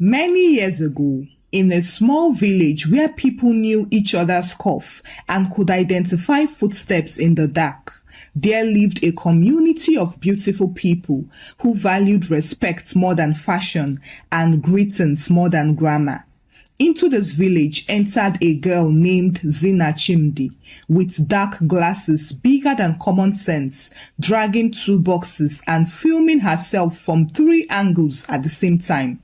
Many years ago, in a small village where people knew each other's cough and could identify footsteps in the dark, there lived a community of beautiful people who valued respect more than fashion and greetings more than grammar. Into this village entered a girl named Zina Chimdi, with dark glasses bigger than common sense, dragging 2 boxes and filming herself from 3 angles at the same time.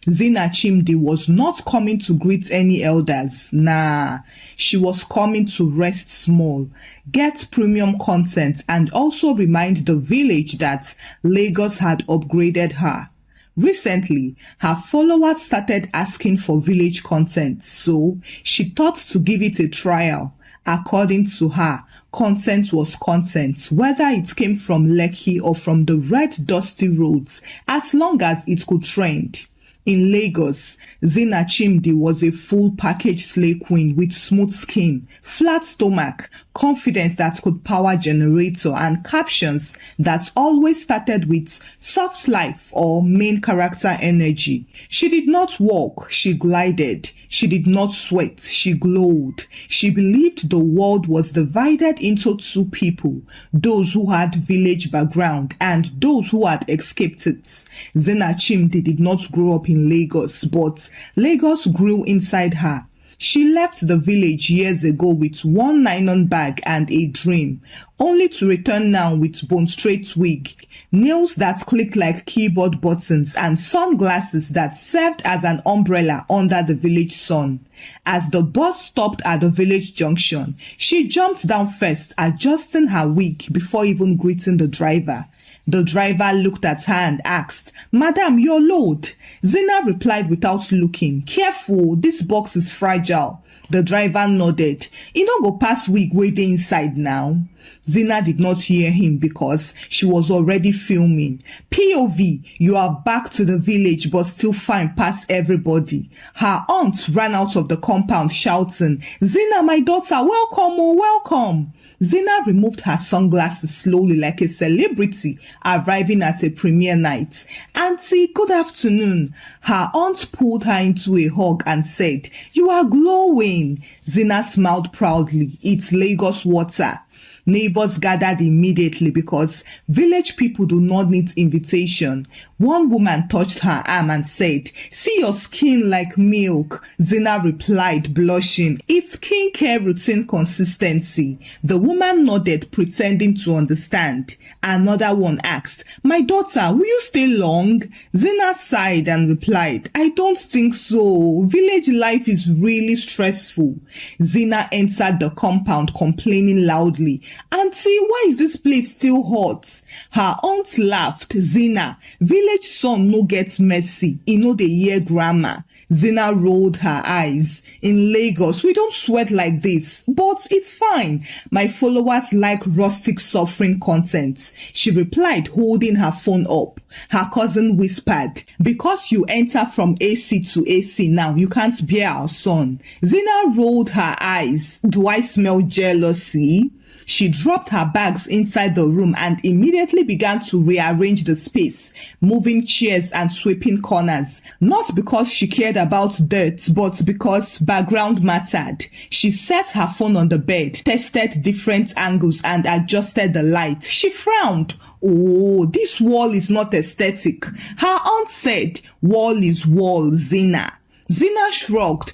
Zina Chimdi was not coming to greet any elders, nah. She was coming to rest small, get premium content, and also remind the village that Lagos had upgraded her. Recently, her followers started asking for village content, so she thought to give it a trial. According to her, content was content, whether it came from Lekki or from the red dusty roads, as long as it could trend. In Lagos, Zina Chimdi was a full package slay queen with smooth skin, flat stomach, confidence that could power generator, and captions that always started with soft life or main character energy. She did not walk, she glided. She did not sweat, she glowed. She believed the world was divided into 2 people, those who had village background and those who had escaped it. Zina Chimdi did not grow up in Lagos, but Lagos grew inside her. She left the village years ago with 1 nylon bag and a dream, only to return now with bone-straight wig, nails that clicked like keyboard buttons, and sunglasses that served as an umbrella under the village sun. As the bus stopped at the village junction, she jumped down first, adjusting her wig before even greeting the driver. The driver looked at her and asked, "Madam, your load." Zina replied without looking, "Careful, this box is fragile." The driver nodded. "E no go pass wig wey dey inside now." Zina did not hear him because she was already filming. POV, you are back to the village but still fine past everybody. Her aunt ran out of the compound shouting, "Zina, my daughter, welcome, oh, welcome." Zina removed her sunglasses slowly like a celebrity arriving at a premiere night. "Auntie, good afternoon." Her aunt pulled her into a hug and said, "You are glowing." Zina smiled proudly. "It's Lagos water." Neighbors gathered immediately because village people do not need invitation. One woman touched her arm and said, "See your skin like milk." Zina replied, blushing, "It's skincare routine consistency." The woman nodded, pretending to understand. Another one asked, "My daughter, will you stay long?" Zina sighed and replied, "I don't think so. Village life is really stressful." Zina entered the compound complaining loudly, "Auntie, why is this place still hot?" Her aunt laughed. "Zina, village son no get mercy, e no dey hear grammar." Zina rolled her eyes. "In Lagos, we don't sweat like this, but it's fine. My followers like rustic suffering content." She replied, holding her phone up. Her cousin whispered, "Because you enter from AC to AC now, you can't bear our son." Zina rolled her eyes. "Do I smell jealousy?" She dropped her bags inside the room and immediately began to rearrange the space, moving chairs and sweeping corners. Not because she cared about dirt, but because background mattered. She set her phone on the bed, tested different angles and adjusted the light. She frowned. "Oh, this wall is not aesthetic." Her aunt said, "Wall is wall, Zina." Zina shrugged.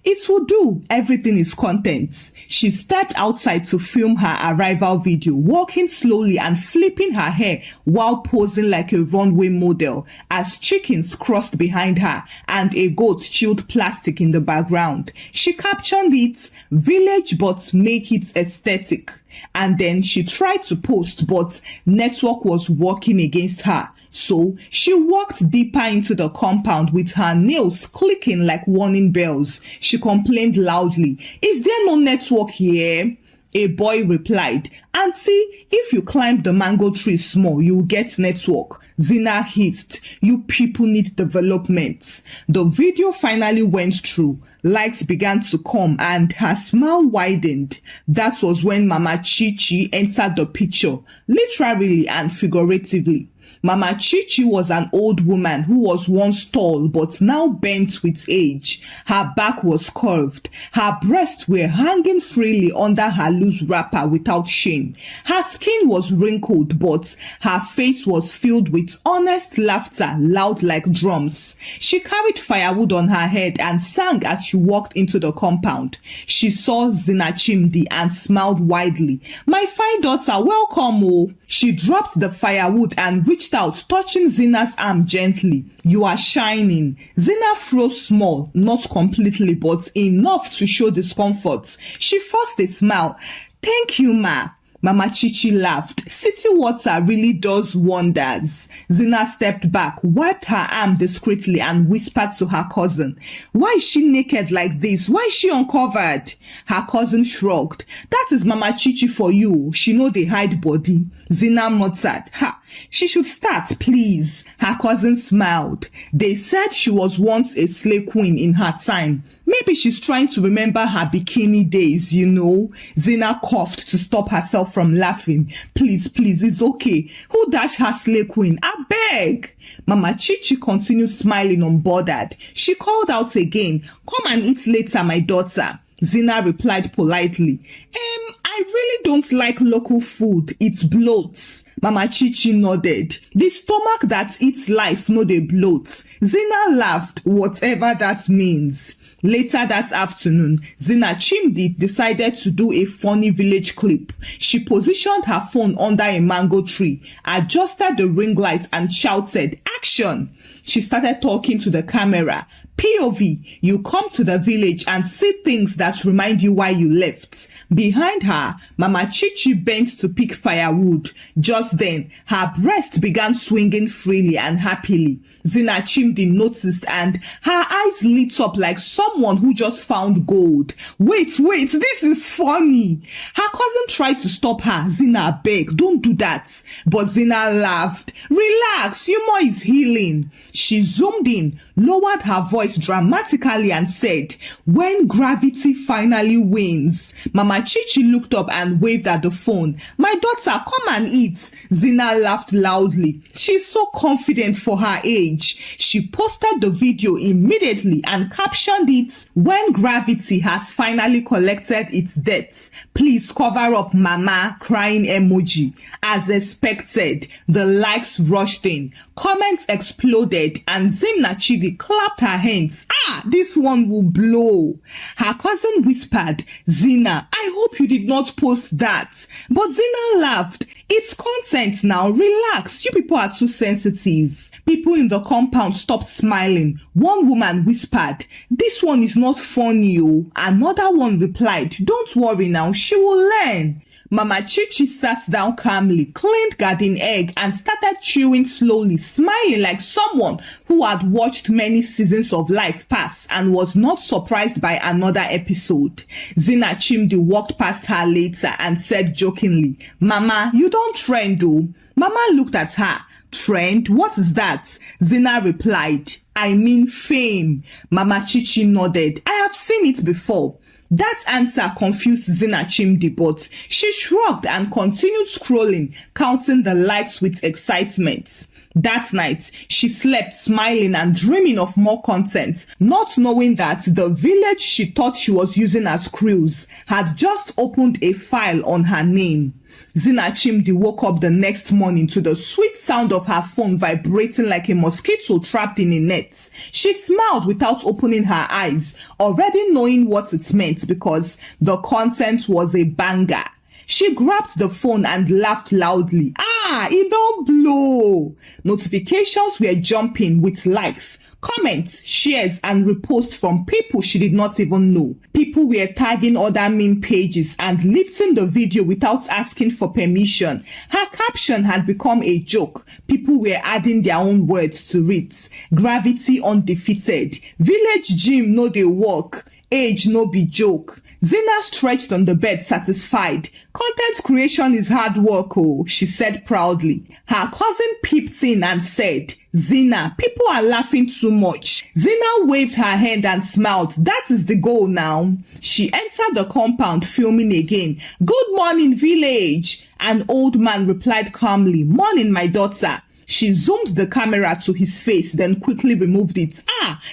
It will do. Everything is content." She stepped outside to film her arrival video, walking slowly and flipping her hair while posing like a runway model as chickens crossed behind her and a goat chewed plastic in the background. She captioned it, "Village but make it aesthetic." And then she tried to post, but network was working against her. So she walked deeper into the compound with her nails clicking like warning bells. She complained loudly, "Is there no network here?" A boy replied, "Auntie, if you climb the mango tree small, you'll get network." Zina hissed, "You people need development." The video finally went through. Lights began to come and her smile widened. That was when Mama Chi Chi entered the picture, literally and figuratively. Mama Chichi was an old woman who was once tall but now bent with age. Her back was curved. Her breasts were hanging freely under her loose wrapper without shame. Her skin was wrinkled, but her face was filled with honest laughter, loud like drums. She carried firewood on her head and sang as she walked into the compound. She saw Zina Chimdi and smiled widely. "My fine daughter, welcome, oh." She dropped the firewood and reached out, touching Zina's arm gently. "You are shining." Zina froze small, not completely, but enough to show discomfort. She forced a smile. "Thank you, ma." Mama Chichi laughed. "City water really does wonders." Zina stepped back, wiped her arm discreetly, and whispered to her cousin, "Why is she naked like this? Why is she uncovered?" Her cousin shrugged. "That is Mama Chichi for you. She know they hide body." Zina muttered, "Ha, she should start, please." Her cousin smiled. "They said she was once a slay queen in her time. Maybe she's trying to remember her bikini days, you know." Zina coughed to stop herself from laughing. Please, it's okay. Who dash her slay queen? I beg." Mama Chichi continued smiling unbothered. She called out again, "Come and eat later, my daughter." Zina replied politely, "I really don't like local food. It bloats." Mama Chichi nodded. "The stomach that eats life no dey bloat." Zina laughed, whatever that means. Later that afternoon, Zina Chimdi decided to do a funny village clip. She positioned her phone under a mango tree, adjusted the ring light, and shouted, "Action!" She started talking to the camera. POV, you come to the village and see things that remind you why you left. Behind her, Mama Chichi bent to pick firewood. Just then, her breast began swinging freely and happily. Zina Chimdi noticed and her eyes lit up like someone who just found gold. Wait, this is funny. Her cousin tried to stop her. "Zina, beg, don't do that." But Zina laughed. "Relax, humor is healing." She zoomed in, lowered her voice dramatically and said, "When gravity finally wins." Mama Chichi looked up and waved at the phone. "My daughter, come and eat." Zina laughed loudly. She's so confident for her age. She posted the video immediately and captioned it, "When gravity has finally collected its debts, please cover up Mama," crying emoji. As expected, the likes rushed in. Comments exploded and Zina Chidi clapped her hands. This one will blow." Her cousin whispered, "Zina, I hope you did not post that." But Zina laughed. "It's content now. Relax. You people are too sensitive." People in the compound stopped smiling. One woman whispered, "This one is not funny, oh." Another one replied, "Don't worry now, she will learn." Mama Chichi sat down calmly, cleaned garden egg, and started chewing slowly, smiling like someone who had watched many seasons of life pass and was not surprised by another episode. Zina Chimdi walked past her later and said jokingly, "Mama, you don't trend, oh." Mama looked at her. "Trend? What is that?" Zina replied, "I mean fame." Mama Chichi nodded. "I have seen it before." That answer confused Zina Chimdi, but she shrugged and continued scrolling, counting the likes with excitement. That night, she slept smiling and dreaming of more content, not knowing that the village she thought she was using as crews had just opened a file on her name. Zina Chimdi woke up the next morning to the sweet sound of her phone vibrating like a mosquito trapped in a net. She smiled without opening her eyes, already knowing what it meant because the content was a banger. She grabbed the phone and laughed loudly. It don't blow. Notifications were jumping with likes, comments, shares, and reposts from people she did not even know. People were tagging other meme pages and lifting the video without asking for permission. Her caption had become a joke. People were adding their own words to it. Gravity undefeated. Village gym no dey work. Age no be joke. Zina stretched on the bed satisfied. Content creation is hard work, oh, she said proudly. Her cousin peeped in and said, "Zina, people are laughing too much." Zina waved her hand and smiled. That is the goal now. She entered the compound filming again. "Good morning, village." An old man replied calmly, "Morning, my daughter." She zoomed the camera to his face, then quickly removed it.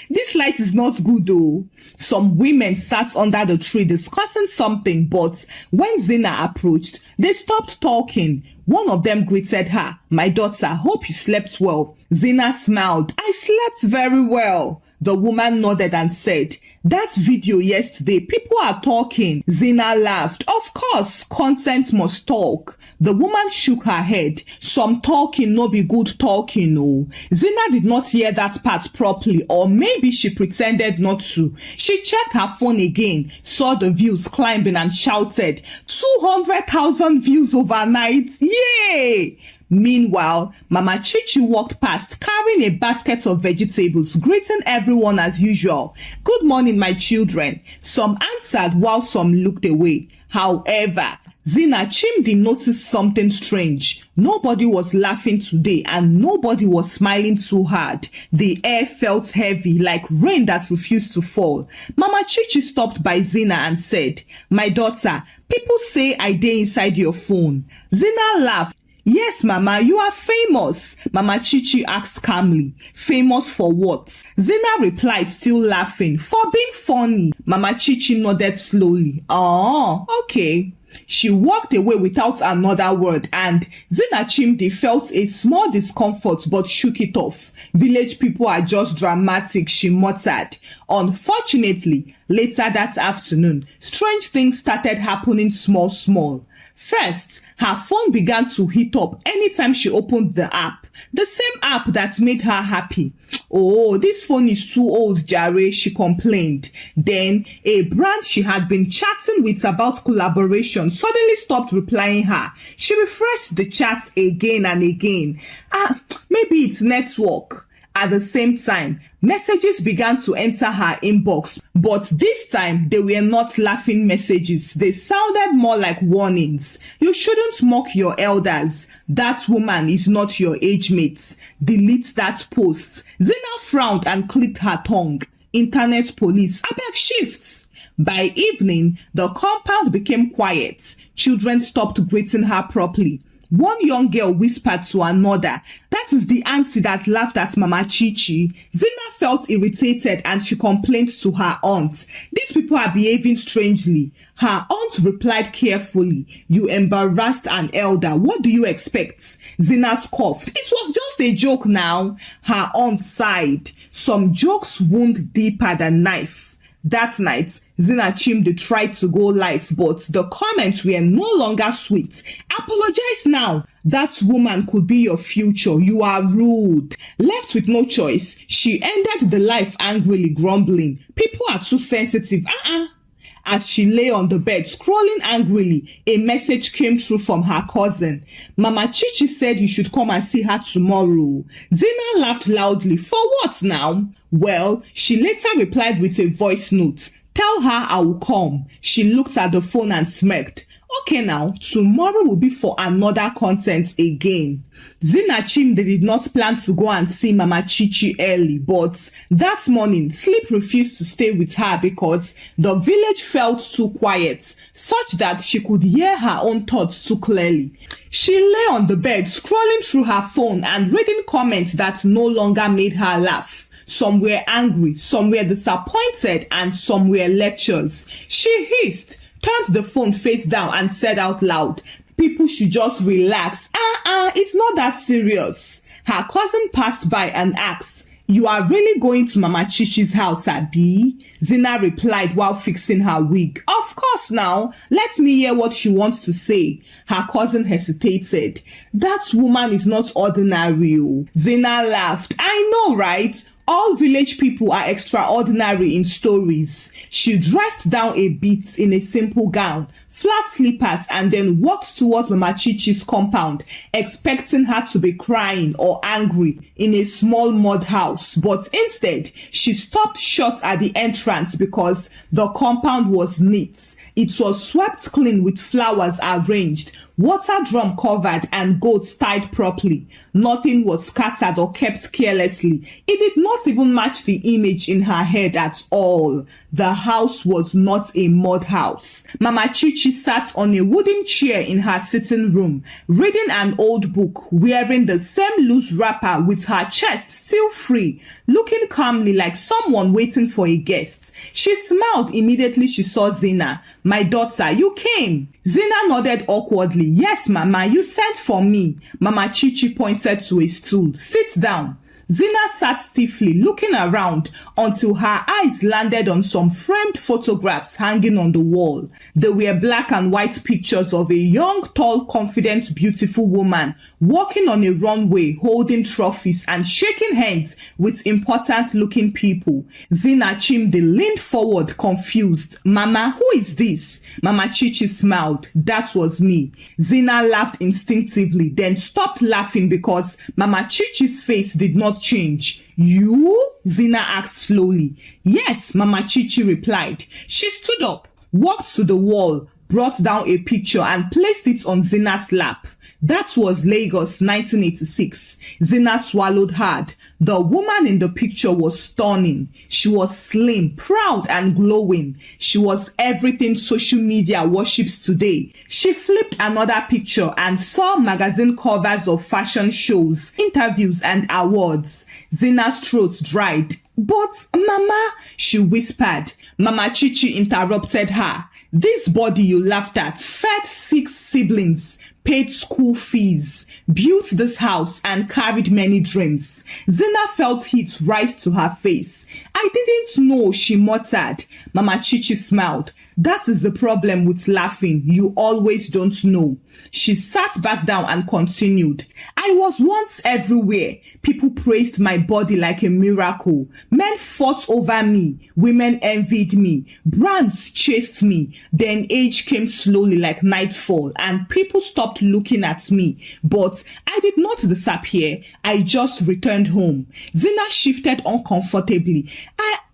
This light is not good though. Some women sat under the tree discussing something, but when Zina approached, they stopped talking. One of them greeted her. "My daughter, hope you slept well." Zina smiled. "I slept very well." The woman nodded and said, "That video yesterday, people are talking." Zina laughed. "Of course, content must talk." The woman shook her head. "Some talking no be good talking, no." Zina did not hear that part properly, or maybe she pretended not to. She checked her phone again, saw the views climbing and shouted, 200,000 views overnight. Yay! Meanwhile, Mama Chichi walked past carrying a basket of vegetables, greeting everyone as usual. "Good morning, my children." Some answered while some looked away. However, Zina Chimdi noticed something strange. Nobody was laughing today and nobody was smiling too hard. The air felt heavy, like rain that refused to fall. Mama Chichi stopped by Zina and said, "My daughter, people say I dey inside your phone." Zina laughed. "Yes, Mama, you are famous." Mama Chichi asked calmly. "Famous for what?" Zina replied, still laughing. "For being funny." Mama Chichi nodded slowly. "Oh, okay." She walked away without another word, and Zina Chimdi felt a small discomfort but shook it off. "Village people are just dramatic," she muttered. Unfortunately, later that afternoon, strange things started happening small. First, her phone began to heat up anytime she opened the app. The same app that made her happy. "Oh, this phone is too old, Jare," she complained. Then, a brand she had been chatting with about collaboration suddenly stopped replying her. She refreshed the chat again and again. Maybe it's network. At the same time, messages began to enter her inbox, but this time they were not laughing messages. They sounded more like warnings. "You shouldn't mock your elders. That woman is not your age mate. Delete that post." Zina frowned and clicked her tongue. "Internet police, abeg shifts." By evening, the compound became quiet. Children stopped greeting her properly. One young girl whispered to another, "That is the auntie that laughed at Mama Chichi." Zina felt irritated and she complained to her aunt. "These people are behaving strangely." Her aunt replied carefully, "You embarrassed an elder. What do you expect?" Zina scoffed. "It was just a joke now." Her aunt sighed. Some jokes wound deeper than knife. That night, Zina Chimdi tried to go live, but the comments were no longer sweet. "Apologize now. That woman could be your future. You are rude." Left with no choice, she ended the live angrily, grumbling, "People are too sensitive." As she lay on the bed, scrolling angrily, a message came through from her cousin. "Mama Chichi said you should come and see her tomorrow." Zina laughed loudly. "For what now?" Well, she later replied with a voice note. "Tell her I will come." She looked at the phone and smirked. "Okay now, tomorrow will be for another content again." Zina Chimdi did not plan to go and see Mama Chichi early, but that morning, sleep refused to stay with her because the village felt too quiet, such that she could hear her own thoughts too clearly. She lay on the bed, scrolling through her phone and reading comments that no longer made her laugh. Some were angry, some were disappointed, and some were lectures. She hissed, turned the phone face down and said out loud, "People should just relax. It's not that serious." Her cousin passed by and asked, "You are really going to Mama Chichi's house, Abi?" Zina replied while fixing her wig. "Of course now. Let me hear what she wants to say." Her cousin hesitated. "That woman is not ordinary." Zina laughed. "I know, right? All village people are extraordinary in stories." She dressed down a bit in a simple gown, flat slippers, and then walked towards Mama Chichi's compound, expecting her to be crying or angry in a small mud house. But instead, she stopped short at the entrance because the compound was neat. It was swept clean with flowers arranged, water drum covered, and goats tied properly. Nothing was scattered or kept carelessly. It did not even match the image in her head at all. The house was not a mud house. Mama Chichi sat on a wooden chair in her sitting room, reading an old book, wearing the same loose wrapper with her chest still free, looking calmly like someone waiting for a guest. She smiled immediately she saw Zina. "My daughter, you came." Zina nodded awkwardly. "Yes, Mama, you sent for me." Mama Chichi pointed to a stool. "Sit down." Zina sat stiffly, looking around until her eyes landed on some framed photographs hanging on the wall. They were black and white pictures of a young, tall, confident, beautiful woman walking on a runway, holding trophies and shaking hands with important-looking people. Zina Chimdi leaned forward, confused. "Mama, who is this?" Mama Chichi smiled. "That was me." Zina laughed instinctively, then stopped laughing because Mama Chichi's face did not change. "You?" Zina asked slowly. "Yes," Mama Chichi replied. She stood up, walked to the wall, brought down a picture and placed it on Zina's lap. That was Lagos, 1986. Zina swallowed hard. The woman in the picture was stunning. She was slim, proud, and glowing. She was everything social media worships today. She flipped another picture and saw magazine covers of fashion shows, interviews, and awards. Zina's throat dried. "But, Mama," she whispered. Mama Chichi interrupted her. "This body you laughed at fed 6 siblings, paid school fees, built this house, and carried many dreams." Zina felt heat rise to her face. "I didn't know," she muttered. Mama Chichi smiled. "That is the problem with laughing. You always don't know." She sat back down and continued. "I was once everywhere. People praised my body like a miracle. Men fought over me. Women envied me. Brands chased me. Then age came slowly like nightfall and people stopped looking at me. But I did not disappear. I just returned home." Zina shifted uncomfortably.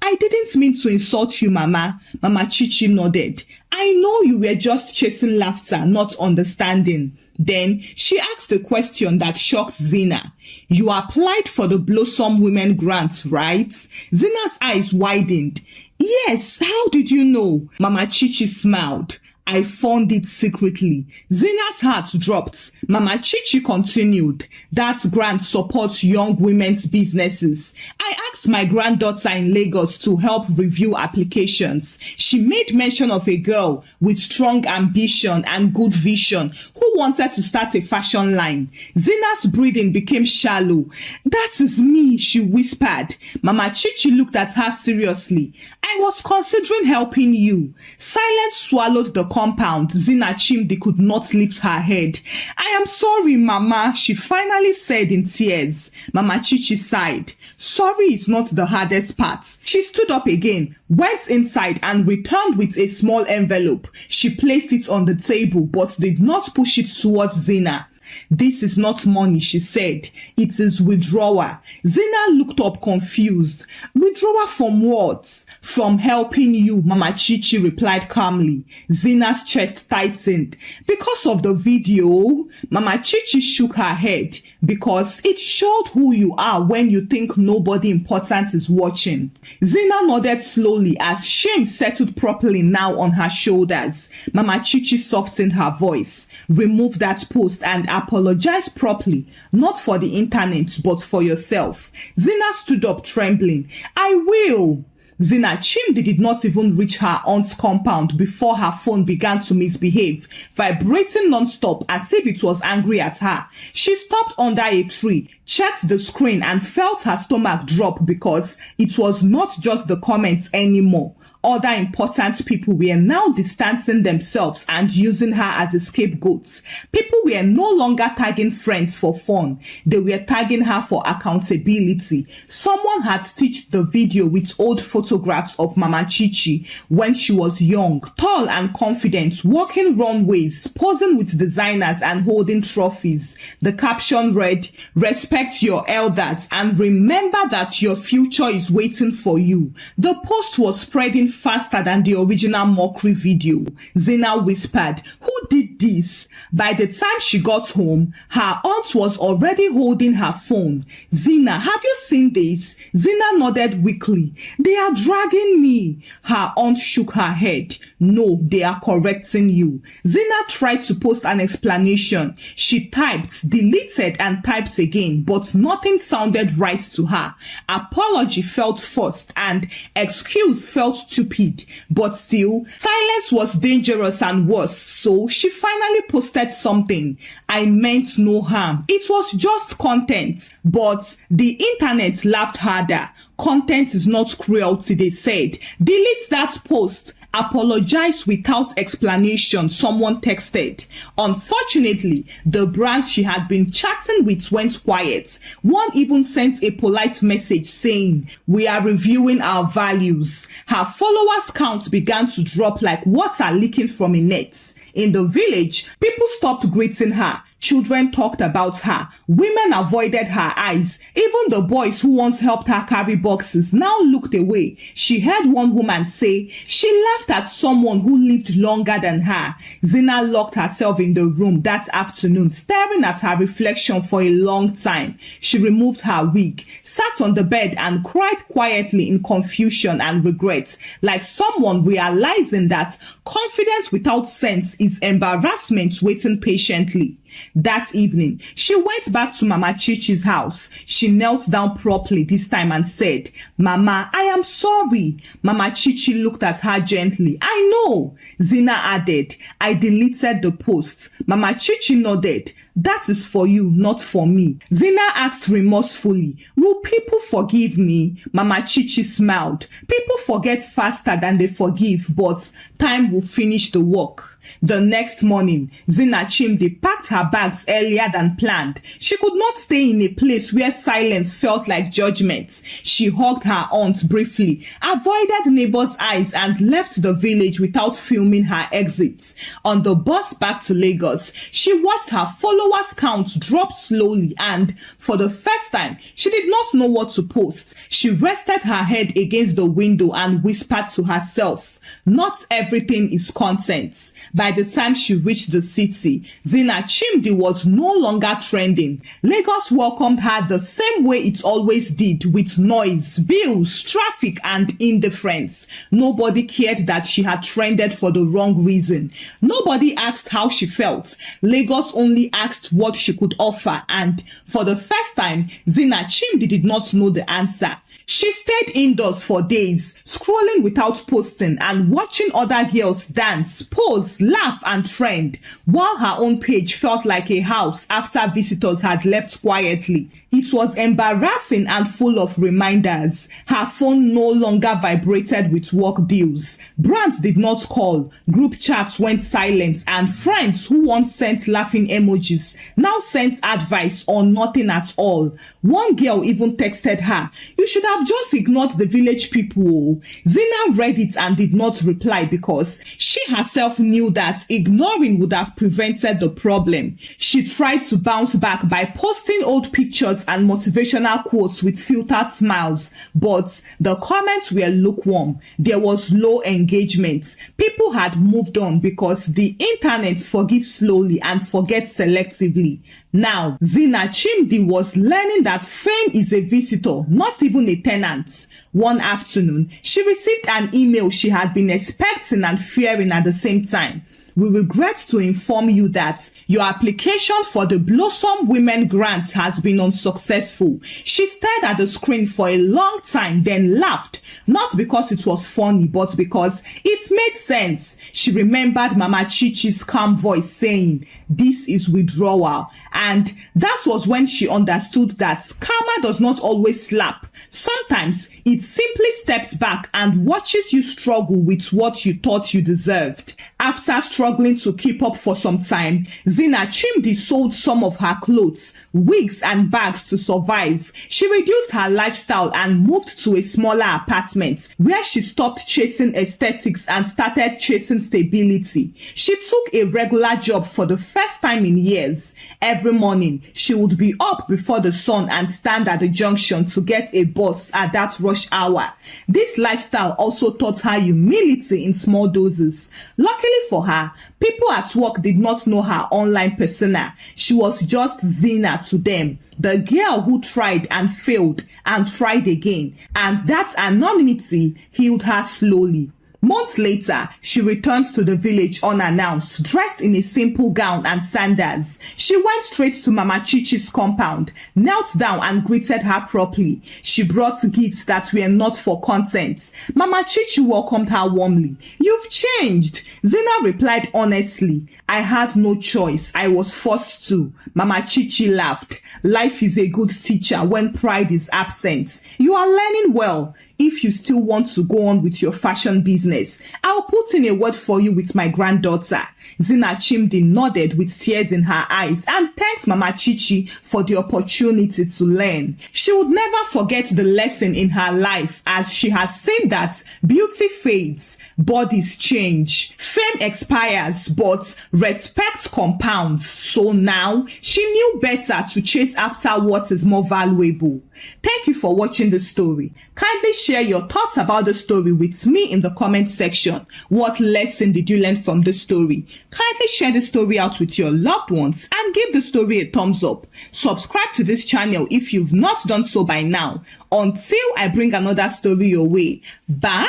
I didn't mean to insult you, Mama." Mama Chichi nodded. "I know you were just chasing laughter, not understanding." Then she asked a question that shocked Zina. "You applied for the Blossom Women Grant, right?" Zina's eyes widened. "Yes, how did you know?" Mama Chichi smiled. "I found it secretly." Zina's heart dropped. Mama Chichi continued. "That grant supports young women's businesses. I asked my granddaughter in Lagos to help review applications. She made mention of a girl with strong ambition and good vision who wanted to start a fashion line." Zina's breathing became shallow. "That is me," she whispered. Mama Chichi looked at her seriously. "I was considering helping you." Silence swallowed the compound. Zina Chimdi could not lift her head. "I am sorry, Mama," she finally said in tears. Mama Chichi sighed. "Sorry is not the hardest part." She stood up again, went inside and returned with a small envelope. She placed it on the table but did not push it towards Zina. "This is not money," she said. "It is withdrawal." Zina looked up confused. "Withdrawal from what?" "From helping you," Mama Chichi replied calmly. Zina's chest tightened. "Because of the video?" Mama Chichi shook her head. "Because it showed who you are when you think nobody important is watching." Zina nodded slowly as shame settled properly now on her shoulders. Mama Chichi softened her voice. "Remove that post and apologize properly, not for the internet, but for yourself." Zina stood up trembling. "I will." Zina Chimdi did not even reach her aunt's compound before her phone began to misbehave, vibrating non-stop as if it was angry at her. She stopped under a tree, checked the screen and felt her stomach drop because it was not just the comments anymore. Other important people were now distancing themselves and using her as a scapegoat. People were no longer tagging friends for fun. They were tagging her for accountability. Someone had stitched the video with old photographs of Mama Chichi when she was young, tall and confident, walking runways, posing with designers and holding trophies. The caption read, "Respect your elders and remember that your future is waiting for you." The post was spreading faster than the original mockery video. Zina whispered, "Who did this?" By the time she got home, her aunt was already holding her phone. "Zina, have you seen this?" Zina nodded weakly. "They are dragging me." Her aunt shook her head. "No, they are correcting you." Zina tried to post an explanation. She typed, deleted and typed again, but nothing sounded right to her. Apology felt forced and excuse felt stupid. But still, silence was dangerous and worse, so she finally posted something. "I meant no harm. It was just content." But the internet laughed harder. "Content is not cruelty," they said. "Delete that post." "Apologize without explanation," someone texted. Unfortunately, the brands she had been chatting with went quiet. One even sent a polite message saying, "We are reviewing our values." Her followers count began to drop like water leaking from a net. In the village, people stopped greeting her. Children talked about her. Women avoided her eyes. Even the boys who once helped her carry boxes now looked away. She heard one woman say she laughed at someone who lived longer than her. Zina locked herself in the room that afternoon, staring at her reflection for a long time. She removed her wig, sat on the bed and cried quietly in confusion and regret, like someone realizing that confidence without sense is embarrassment waiting patiently. That evening, she went back to Mama Chichi's house. She knelt down properly this time and said, "Mama, I am sorry." Mama Chichi looked at her gently. "I know." Zina added, "I deleted the post." Mama Chichi nodded. "That is for you, not for me." Zina asked remorsefully, "Will people forgive me?" Mama Chichi smiled. "People forget faster than they forgive, but time will finish the work." The next morning, Zina Chimdi packed her bags earlier than planned. She could not stay in a place where silence felt like judgment. She hugged her aunt briefly, avoided neighbors' eyes, and left the village without filming her exit. On the bus back to Lagos, she watched her followers count drop slowly and, for the first time, she did not know what to post. She rested her head against the window and whispered to herself, "Not everything is content." By the time she reached the city, Zina Chimdi was no longer trending. Lagos welcomed her the same way it always did, with noise, bills, traffic, and indifference. Nobody cared that she had trended for the wrong reason. Nobody asked how she felt. Lagos only asked what she could offer, and for the first time, Zina Chimdi did not know the answer. She stayed indoors for days, scrolling without posting and watching other girls dance, pose, laugh and trend, while her own page felt like a house after visitors had left quietly. It was embarrassing and full of reminders. Her phone no longer vibrated with work bills. Brands did not call. Group chats went silent, and friends who once sent laughing emojis now sent advice or nothing at all. One girl even texted her, "You should have just ignored the village people." Zina read it and did not reply because she herself knew that ignoring would have prevented the problem. She tried to bounce back by posting old pictures and motivational quotes with filtered smiles, but the comments were lukewarm. There was low engagement. People had moved on because the internet forgives slowly and forgets selectively. Now, Zina Chimdi was learning that fame is a visitor, not even a tenant. One afternoon, she received an email she had been expecting and fearing at the same time. "We regret to inform you that your application for the Blossom Women Grant has been unsuccessful." She stared at the screen for a long time, then laughed, not because it was funny, but because it made sense. She remembered Mama Chichi's calm voice saying, "This is withdrawal." And that was when she understood that karma does not always slap. Sometimes it simply steps back and watches you struggle with what you thought you deserved. After struggling to keep up for some time, Zina Chimdi sold some of her clothes, wigs and bags to survive. She reduced her lifestyle and moved to a smaller apartment where she stopped chasing aesthetics and started chasing stability. She took a regular job for the first first time in years. Every morning, she would be up before the sun and stand at the junction to get a bus at that rush hour. This lifestyle also taught her humility in small doses. Luckily for her, people at work did not know her online persona. She was just Zina to them, the girl who tried and failed and tried again, and that anonymity healed her slowly. Months later, she returned to the village unannounced, dressed in a simple gown and sandals. She went straight to Mama Chichi's compound, knelt down and greeted her properly. She brought gifts that were not for content. Mama Chichi welcomed her warmly. "You've changed," Zina replied honestly. "I had no choice. I was forced to." Mama Chichi laughed. "Life is a good teacher when pride is absent. You are learning well. If you still want to go on with your fashion business, I'll put in a word for you with my granddaughter." Zina Chimdi nodded with tears in her eyes and thanked Mama Chichi for the opportunity to learn. She would never forget the lesson in her life, as she has seen that beauty fades, bodies change, fame expires, but respect compounds. So now she knew better to chase after what is more valuable. Thank you for watching the story. Kindly share your thoughts about the story with me in the comment section. What lesson did you learn from the story? Kindly share the story out with your loved ones and give the story a thumbs up. Subscribe to this channel if you've not done so by now. Until I bring another story your way. Bye!